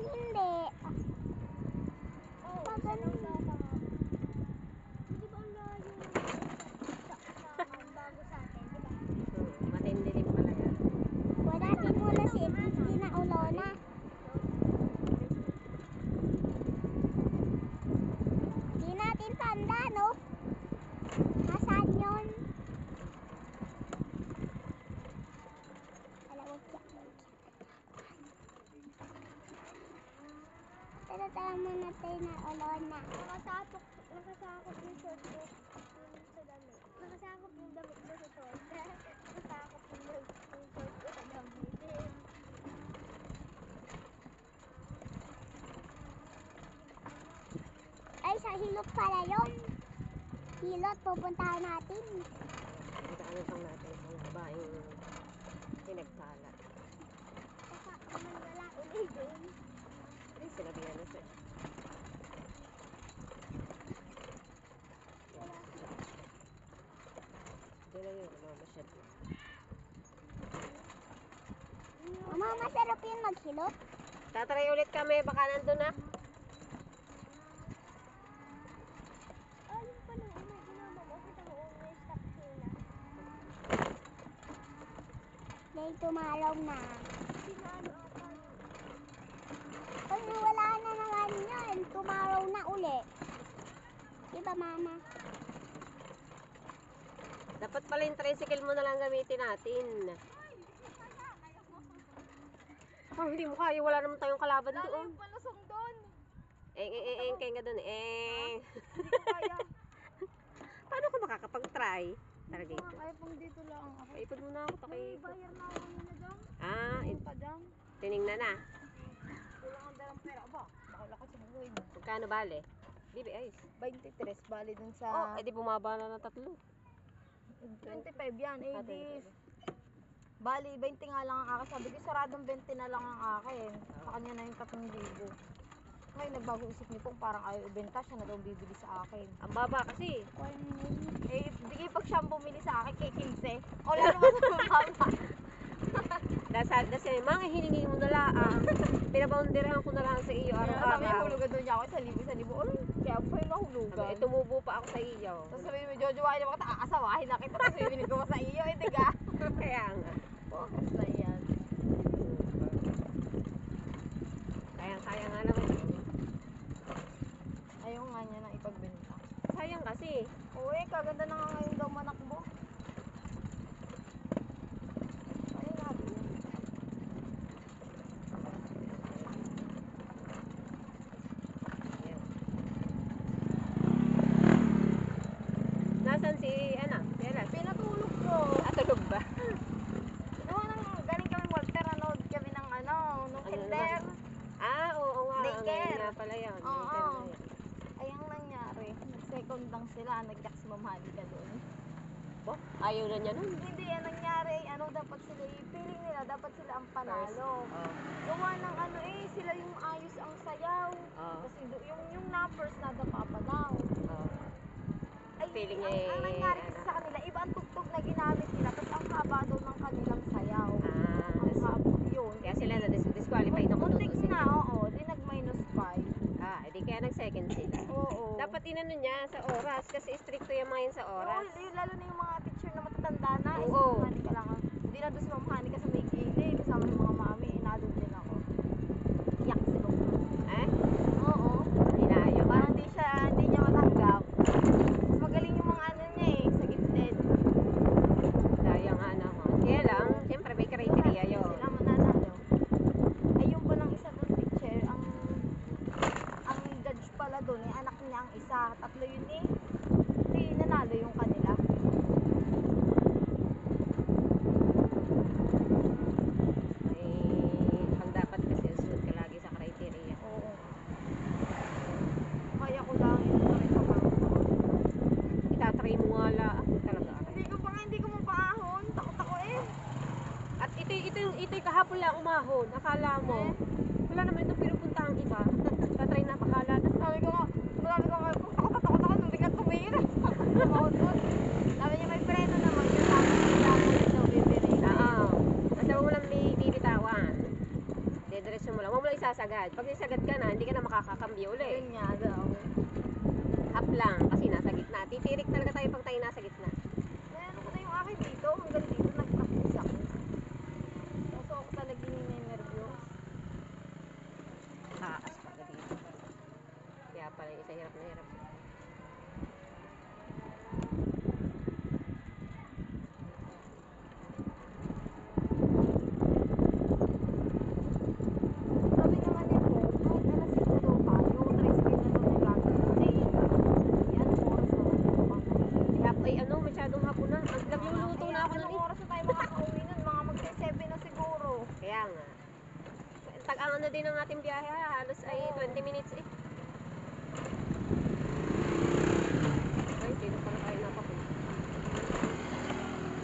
Pag hindi, Oo, pag isa ano, lang daw kahapon. Di ba ang layo sa bago sa atin, di ba? Matindi din pala yan. wala din muna si Edith na ulona. Di natin tanda, no? Nasaan yun? Alam mo siya. Pero tara muna tayo na ulona. Nakasakop yung short ko sa damit. Nakasakop yung damit ko sa short. Nakasakop yung short ko sa damit. Ay, sa Hilot pala yun. Hilot, pupuntahan natin. Ano pang natin ang babaeng pinagkalat. Baka naman wala ulit doon. Ay, sinabihan na siya. Diyan lang yung masyado. Mama, masarap yun maghilot. Tatry ulit kami, baka nandun na. Ayun pa nang may ginama mo. Kita mo, may stop sila. Dahil tumalaw na. Sinano ata. Pag wala na naman yan, tumaraw na uli. Diba, Mama? Dapat pala yung tricycle mo na lang gamitin natin. Oh, hindi mo kaya, wala naman tayong kalaban doon. Palusong doon. Kaya nga doon, Hindi ko kaya. Paano ka makakapag-try? Talaga ito. Kaya pang dito lang ako. Paipad muna ako, May pakiipad. bayar na ako nila dyan. Ah, Pa dyan. tinignan na. Kulang ang dalang pera ba? Bakala ko sa buhay mo. Magkano bale? Bibi, ayos. 23, bali dun sa... Oh, edi bumaba na ng 3. 25 yan, Ah, 80s. Bali, 20 nga lang ang akin. Sabi ko, saradong 20 na lang ang akin. Sa kanya na yung 3,000. Ngayon, nagbago isip niyo pong parang ayaw ibenta. Siya na daw bibili sa akin. Ang baba kasi. Eh, di kayo pag siyang bumili sa akin kay 15. O, lalo naman sa mababa. Dahil mga hiningi mo na lang. Pinaboundirahan ko na lang sa iyo Sabi niya, araw-araw. hulugan doon niya ako. 1,000. Oy, kaya po yung mahulugan. Sabi, tumubo pa ako sa iyo. Tapos sabi mo, Jojo, ay naman kita, aasawahin na kita. Tapos bibili ko pa sa iyo. Eh, diga. Kaya nga. Focus na yan. Kaya nga naman. Ayaw nga niya na ipagbenta. Sayang kasi. Uy, kaganda na nga ngayon daw manakbo. Ayun natin yun. Ayan. Nasaan si, si Elas? Pinatulog ko. Tulog ba? Galing kami Walter, nanood kami ng nung kinder. Oo nga. Daycare. Ngayon nga pala yun. Oo. Daycare na yun. Ay, ang nangyari, nag-second lang sila, nag-jack si Ma'am Halika doon. Bo, ayaw na niya nun. Hindi, ang nangyari, dapat sila, feeling nila, dapat sila ang panalo. Oh. Gawa ng sila yung ayos ang sayaw. Oh. Kasi yung numbers na napapa daw. Oh. Ay, Feeling ang nangyari kasi sa kanila, iba ang tugtog na ginamit nila, tapos ang haba daw ng kanilang sayaw. Ang haba yun. Kaya sila na-disqualify na Muntik na, oo. Di nag-minus 5. Edi kaya nag-second sila. Oo. Dapat inano niya sa oras kasi stricto yung mga yun sa oras. Oo, lalo na yung mga teacher na matatanda na. Oo. Si Ma'am Hanika lang. Hindi na doon si Ma'am Hanika sa may gilid. Kasama yung mga mami. Inadod din ako. Yak si Ma'am Hanika. Oo. Inayo. Parang hindi niya matanggap. Mas magaling yung mga niya sa gifted. Daya nga naman. Kaya lang, siyempre may criteria yun. Sila mananalo. Ayun pa ng isa doon teacher. Ang judge pala doon, anak niya ang isa. 3 yun Hindi nanalo yung kanila. Pag dapat kasi usunod ka lagi sa criteria. Oo. Kaya ko lang ito pa rin kapag Itatry mo nga lang. Talaga. hindi ko mapaahon. Takot ako eh. At ito kahapon lang umahon. Akala mo. Wala naman itong pinupunta ang iba. Tatry na, bahala na. Sabi ko nga, takot ako nung biglang tumingin. Sabi niya may preno naman. Yung sabi niya, daw bibiri. Oo. Basta mo lang may bibitawan. Dediretso mo lang. Huwag mo lang isasagad. Pag isagad ka na, hindi ka na makakakambyo ulit. Yun nga daw. Half lang, kasi nasa gitna. Titirik talaga tayo pag tayo nasa gitna. Meron ko na yung akin dito. Hanggang dito nag-practice ako. Kaso ako talaga ninenervyos. Taas pa ka dito. Kaya pala yung isa hirap na hirap. Sabi naman nito, kahit alas 6 na daw tayo, tricycle na daw nagagawin. Yan, oras na ako. Ay ano, masyadong hapon na. Nagluluto na ako nun Anong eh. oras na tayo makakauwi nun? Mga magse-7 na siguro. Kaya nga. Tag-ang ano din ang ating biyahe ha. Halos ay 20 minutes eh. Ay, dito pala tayo napapunta.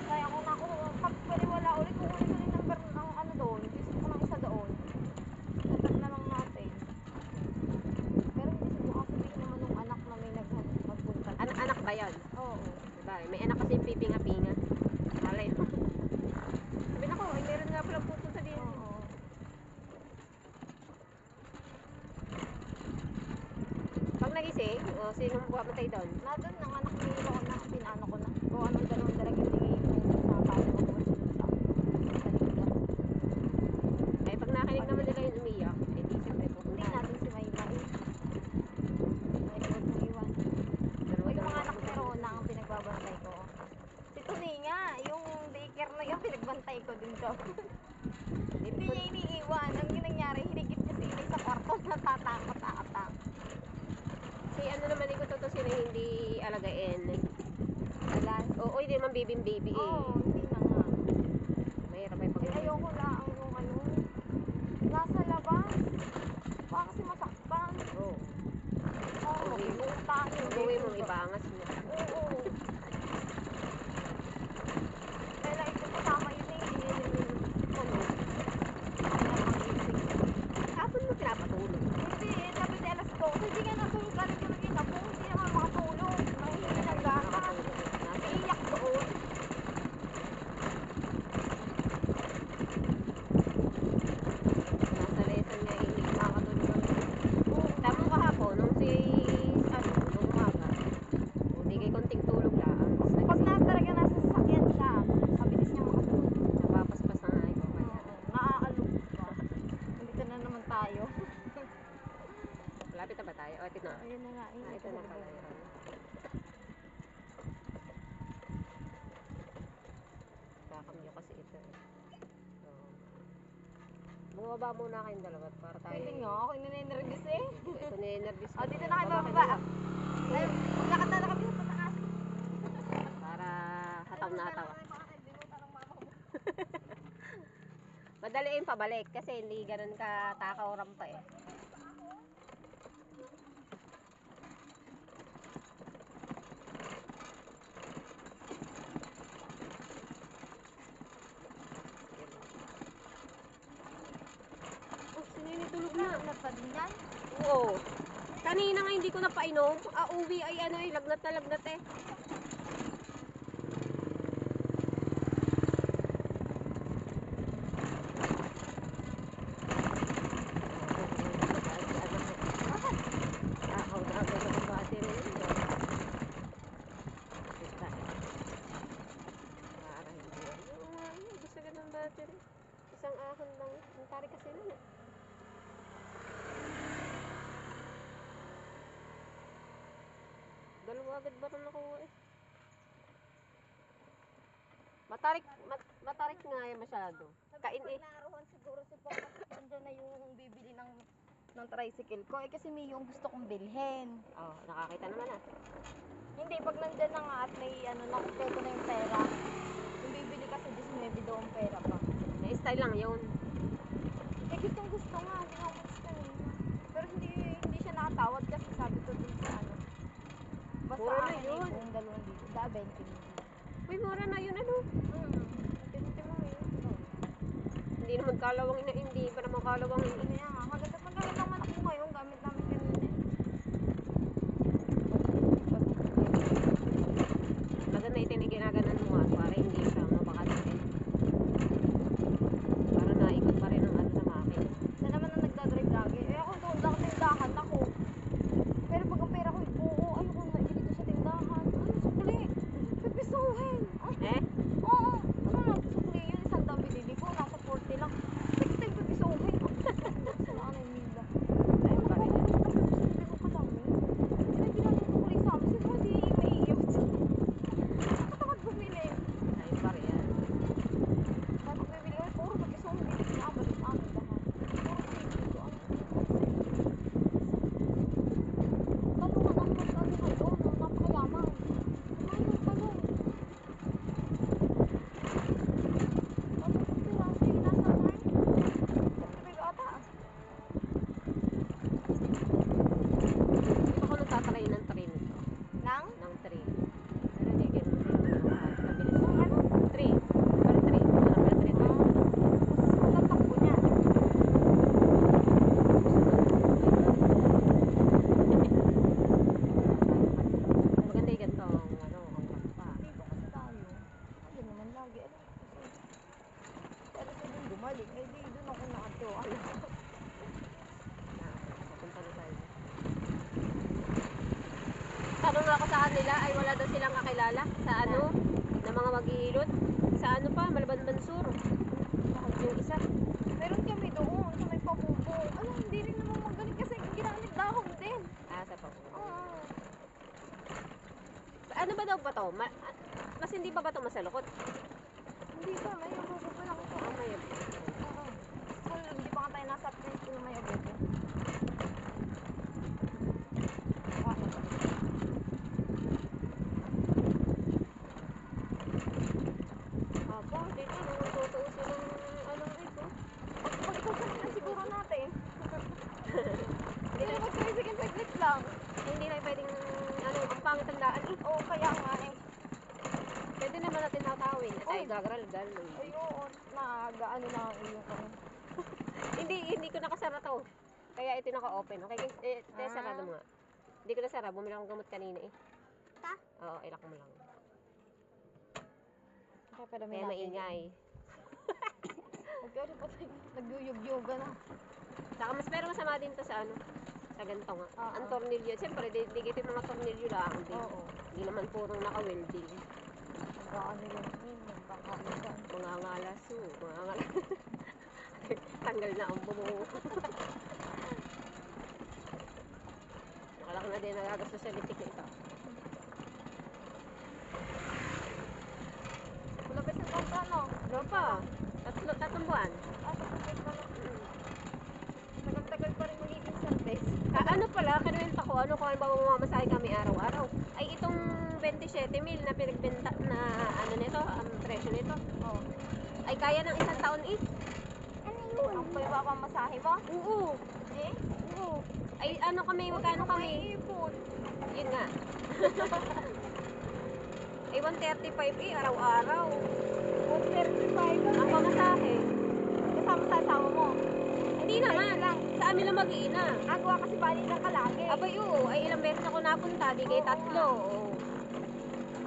Kaya kung ako, pag wala ulit, kukunin ko yung number ng ano doon. Gusto ko ng isa doon. Tatag na lang natin. Pero hindi siguro sabihin naman ng anak na may magpunta. Anak ba yan? Oo. Diba? May anak kasi yung pipinga-pinga. Malay mo. Sabi na ko, ay meron nga palang pupunta din. Oo. Pag nagising, o sinong pumatay doon? Na doon, ng anak ni Rona, pinano ko na. Kung anong dalawang talaga tingin ko sa paano ko sa kanila. Ay pag nakinig naman nila yung umiyak, eh di siyempre Hindi pupunta. natin si Maymay. May huwag mong iwan. Dalawa Yung na mga anak ni Rona ang pinagbabantay ko. Si Tuni nga, yung daycare na yun, pinagbantay ko din daw. Hindi niya iniiwan. Ang nangyari, hinigit niya sila sa kwarto, natatakot-takot. Si ano naman yung totoo sila hindi alagain. Wala. Oo, hindi naman baby eh. Oo, hindi na nga. Mahirap ay pag Eh, ayoko lang yung ano, nasa labas. Baka kasi masaktan. Oo. Oo, mag-iutang. Pag-uwi mong ibangas niya. Oo. Kaya ito kasama yun eh, hindi yun yung ano. Hapon mo pinapatulog. Hindi, sabi ni alas 12, hindi nga natulog ka rin yung ina ko, hindi naman makatulog. Nangihingi ng gatas. Iiyak doon. Nasa lesson niya, hindi makakatulog kami. Tama kahapon, nung si ano, nung umaga. O di kay konting tulog lang. Pag na talaga nasa sasakyan siya, mabilis niya makatulog. Napapaspas na nga ikaw kaya. Naaalog ba? Nandito na naman tayo. Malapit na ba tayo? O, ito na. Ayun na nga. Ah, ito na pala yun. Kakamyo kasi ito. So, bumaba muna kayong dalawa para tayo. Pwede nga, ako ninenervous eh. Ito ninenervous O, dito na kayo bababa. Ayun, maglakad na lang kami sa pataas. Para hataw na hataw. Madaliin pabalik kasi hindi ganun ka takaw rampa eh. Oh, sinini tulog na. Ano pa din yan? Oo. Kanina nga hindi ko napainom. Uwi ay ano eh, lagnat na lagnat eh. Isang ahon lang. Ang tarik kasi nun eh. Dalawa agad ba ito nakuha eh? Matarik nga yan masyado. Kain eh. Naroon siguro si Papa. Nandiyan na yung bibili ng tricycle ko. Eh kasi may yung gusto kong bilhin. Oh, nakakita naman ah. Hindi, pag nandyan na nga at may ano, nakumpleto na yung pera. Yung bibili kasi 19 daw ang pera pa. May style lang yun. Eh gustong gusto nga, hindi nga gusto eh. Pero hindi siya nakatawad kasi sabi ko dun sa ano. Basta Mura na akin yun. ay kung 2,000. 20. Uy, mura na yun ano. Pinti mo eh. Hindi naman kalawang hindi pa naman kalawang Ano yan nga, maganda pa naman naman ako ngayon, gamit namin kanina. Maganda itin iginaganan mo ah, para hindi siya mapakalitin. Para naikot pa rin ang ano sa makina. Siya naman ang nagdadrive nagtanong ako sa kanila ay wala daw silang kakilala sa ano, na mga maghihilot. Sa ano pa, Malaban Bansur. Yung isa. Meron kami doon sa may pabubong. Ano, hindi rin naman magaling kasi ginamit dahon din. Sa pa. Oo. Ano ba daw ba to? Mas hindi pa ba to masalukot? Hindi pa, may abubo pa lang ito. May Oo. Kung hindi pa nga tayo nasa place kung may abubo. Aba, dito nung tutuusin ng anong ito. Pag ikaw kanina siguro natin. Hindi na mag-tricycle saglit lang. Hindi na pwedeng ano, ang pangit ang daan eh. Oo, kaya nga eh. Pwede naman natin hatawin at ay Oy. gagaralgal. Ayun, nag-ano na ang iyong ano. Hindi ko nakasara to. Kaya ito naka-open. Okay, guys, sarado mo nga. Hindi ko nasara, bumili akong gamot kanina eh. Ta? Oo, ilak mo lang. Kaya pala Kaya maingay. Pagkari pa tayo, nag-yug-yoga na. Saka mas pero masama din to sa ano, sa ganito nga. Oo. Ang tornilyo, siyempre, dikit yung mga tornilyo lang. Oo. Hindi naman purong naka-welding. Nag-ano yun, nagkakalitan. Mangangalas, mangangalas. Tanggal na ang bumuo. Nakalaki na din nagagastos sa litik na ito. Malapit sa tangka, no? Ano pa? Tatlong buwan. Tagal pa lang. Tagal-tagal pa rin magiging service. Ano pala, kinuwenta ko, ano kung halimbawa mamamasahe kami araw-araw. Ay itong 27,000 na pinagbenta na ano nito, ang presyo nito. Oo. Ay kaya ng isang taon eh. Ano yun? Ang paibabang masahe mo? Oo. Eh? Oo. Ay ano kami, magkano kami? Ipon. Yun nga. Ay 135 eh, araw-araw. 135 Ang pamasahe. kasama sa asawa mo. Hindi naman. Sa amin lang mag-iina. Agawa kasi bali lang ka lagi. Abay oo, ay ilang beses ako napunta, di kay Oo, tatlo. Oo.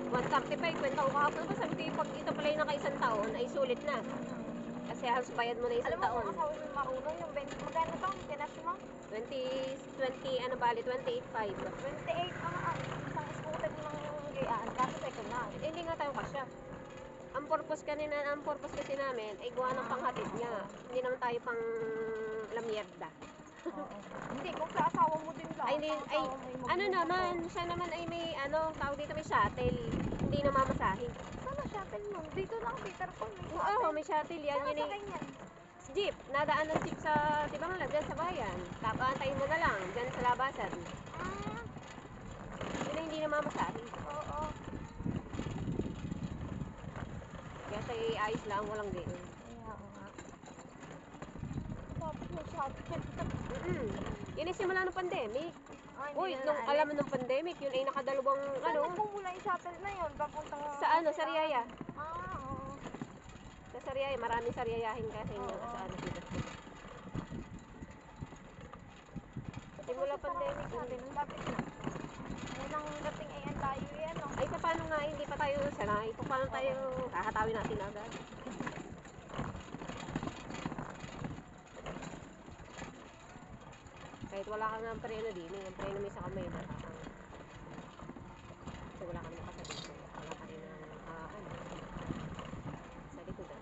135, kwenta ko kahapon ba sabi ko, pag ito pala yung naka-isang taon, ay sulit na. Kasi halos bayad mo na Alam isang mo taon. kung asawa mo marunong yung 20, magkano to? Pinas mo? 20, ano bali, 28.5. 28 ang isang scooter ng gayaan. Kaso second na. Eh, hindi nga tayo kasya. Ang purpose kasi namin ay gawa ng panghatid niya. Hindi naman tayo pang lamierda. Oo. Hindi, kung sa asawa mo din lang. Ay, hindi, Ang ay, asawa mo yung ano magmumukha. naman, siya naman ay may, ano, tawag dito may shuttle. Hindi na mamasahe. Sana shuttle mo? Dito lang, Peter Paul. May Oo, shuttle. may shuttle yan. Saan Yun sakay niyan? jeep. Nadaan ng jeep sa, di ba nga, dyan sa bayan. Antayin mo na lang, dyan sa labasan. Ah, Yun ay hindi na mamasahe. oo. Kaya siya ayos lang, walang gayon. Kaya nga. Tapos may shuttle. Yun ay simula ng pandemic. Ay, Uy, hindi na nung naalis. alam mo nung pandemic, yun ay nakadalawang, Saan ano, nagpumula yung shuttle na yun? Papuntang... sa ano, Sariaya. Oo. Sa Sariaya, maraming Sariayahin kasi yun Oo. sa ano dito. Simula pandemic natin, ang lapit na. Unang dating ay ang layo yan, no? Ay, paano nga, hindi pa tayo sanay. Kung paano tayo, hahatawin natin agad. Kahit wala ka nga ang preno din, ang preno may sa kamay na. Kasi wala ka naman kasabit. Wala ka rin ng, ano, sa likodan.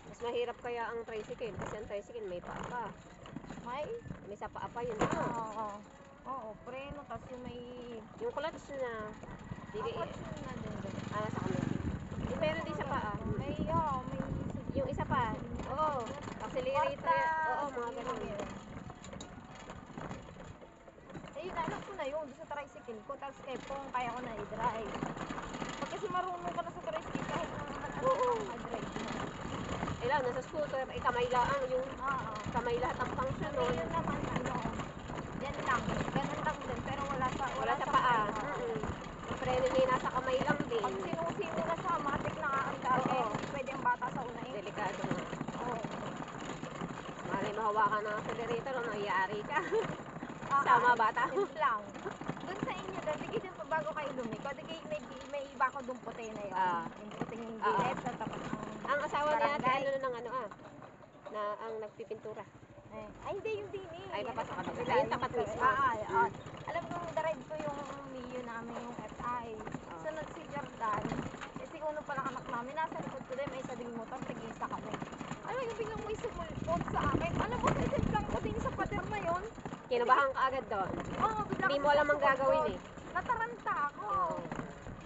Mas mahirap kaya ang tricycle kasi ang tricycle may paa pa. May sa paa pa yun. Oo. Oo, preno, tapos yung may... Yung clutch na, di Ako na din doon. sa kamay. Yung meron din sa paa. May, may... Yung isa pa, oo, accelerator, oo, mga ganun. Ayun, alam ko na yun, doon sa tricycle ko, tapos kaya kung kaya ko na i-drive. Pag kasi marunong ka na sa tricycle, kahit na Oo. mag-drive na. Ilan, nasa scooter, ay kamay lang, yung Oo. kamay lahat ang function Kasi nun. yun naman, ano, yan lang, ganun lang din, pero wala sa Wala sa paa. Yung preno niya nasa kamay ka ng accelerator, o nangyayari ka. Ah, Sama bata. simple lang. Doon sa inyo doon, di kayo dun bago kayo lumiko, di kayo may iba ko doon puti na yun. Ah. Yung puting Ah. gilid sa tapat ng... Ang asawa ni ate, Barangay. ano ng ano na ang nagpipintura. Ay, hindi yung dini. Ay, papasok ka Kabila, doon. Ayun, tapat yung- mismo. Alam ko, direct ko yung Mio namin, yung FI. Sunod si Jordan. Kasi uno palang anak namin, nasa likod ko din, may isa ding motor, tig-isa kami. Alam yung biglang may sumulpot sa akin. Alam mo, isip lang ko din sa pader na yon. Kinabahan ka agad doon. Oo, bigla Hindi akong mo alam ang sumulpot. gagawin eh. Nataranta ako. Oo.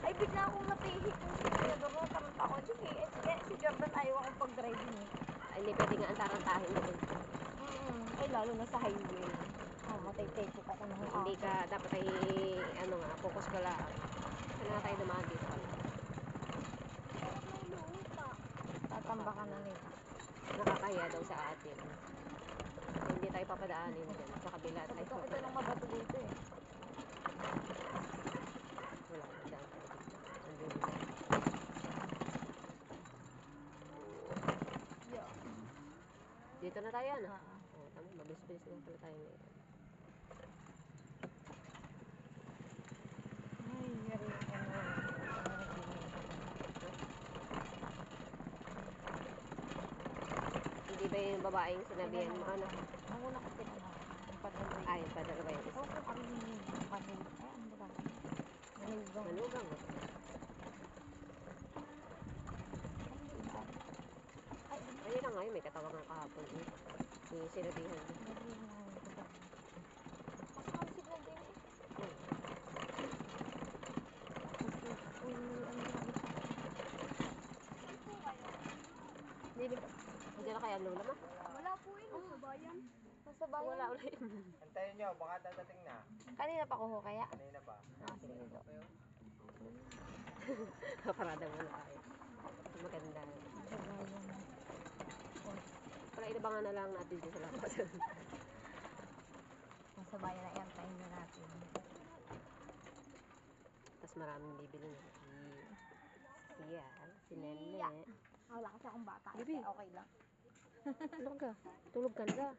Ay, bigla akong napihik yung sinador, nataranta ako. Sige, si Jordan ayaw akong pag-driving eh. Ay, hindi pwede nga ang tarantahin doon. Ay, lalo na sa highway. Matay-take ko ako ng Hindi ka, dapat ay, ano nga, focus ka lang. Saan nga tayo dumaan dito kami? Tatamba ka na nito. Nakakahiya daw sa atin. Hindi tayo papadaanin dyan. Sa kabila tayo. Ito lang mabato dito eh. Wala ka dyan. Andun na. Dito na tayo, ano? Oo, tama. Mabilis-bilis na pala tayo ngayon. Ay, yari ka na. Hindi ba yung babaeng sinabihan mo, ano? Ang una ko tinanong. Ang patuloy. Ay, padala ba yun? Oo, kung kami yung patuloy. Ay, ano ba? Manugang. Manugang mo. Ayun lang ngayon, may katawag ng kahapon. Yung sinabihan mo. Hindi na kaya lula mo? Wala po yun, sa bayan. Nasa bayan. Wala ulit. Antayin nyo, baka dadating na. Kanina pa kuho kaya? Kanina pa. Sige do. Kaparada mo na tayo. Maganda. Sa bayan. Para inabangan na lang natin dito sa labas. Nasa bayan na yan, tayo na natin. Tapos maraming bibili na. Siya, si Nene. Wala kasi akong bata. Bibi. Okay lang. Ano ka? Tulog ka na.